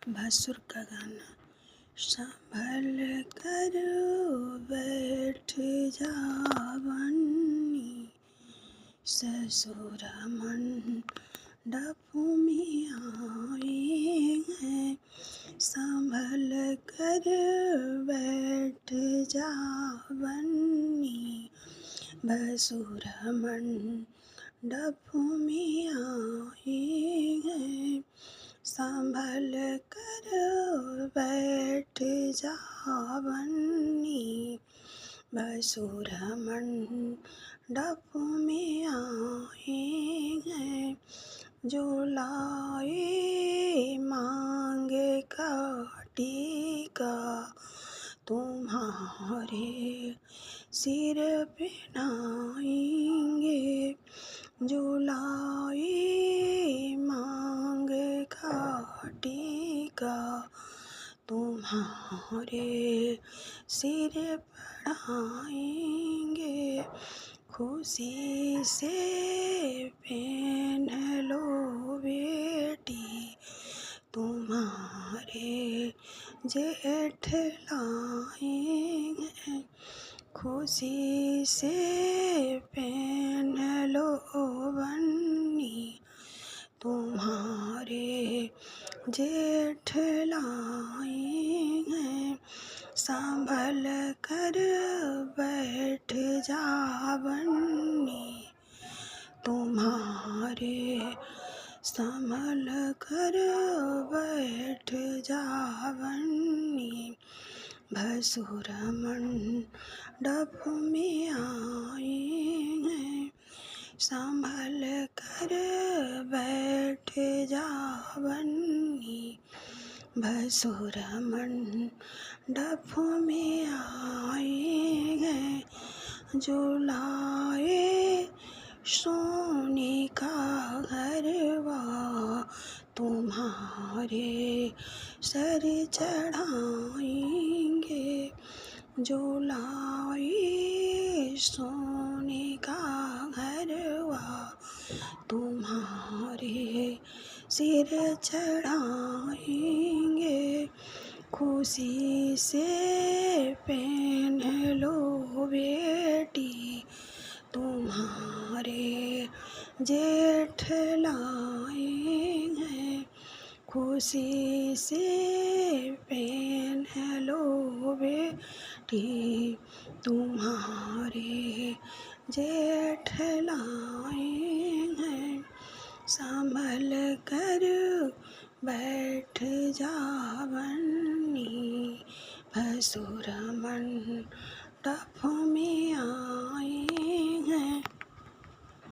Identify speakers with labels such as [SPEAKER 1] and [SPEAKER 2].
[SPEAKER 1] भसुर का गाना। संभल कर बैठ जावनी, ससुर मंडप में आए हैं। संभल कर बैठ जावनी, भसुर मंडप में आए हैं। संभल कर बैठ जावनी, भसुर मंडप में आए हैं। जो लाए मांग का टीका, तुम्हारे सिर पे नाएंगे। जो लाए मांग का टीका, तुम्हारे सिर पढ़ाएंगे। खुशी से पहन लो बेटी, तुम्हारे जेठ लाएंगे। खुशी से पहन लो बन्नी, तुम्हारे जेठ लाएंगे। संभल कर बैठ जावनी, तुम्हारे संभल कर बैठ जावनी, भसुर मंडप में आए हैं। संभल कर बैठ जावनी, भसुर मंडप में आए हैं। जो लाए सोने का घरवा, तुम्हारे सर चढ़ाएंगे। जो लाए सोने का घरवा, तुम्हारे सिर चढ़ाएंगे। खुशी से पहन लो बेटी, तुम्हारे जेठ लाएंगे। खुशी से पहन लो बेटी, तुम्हारे जेठ लाएंगे। संभल कर बैठ जावनी, भसुर मंडप में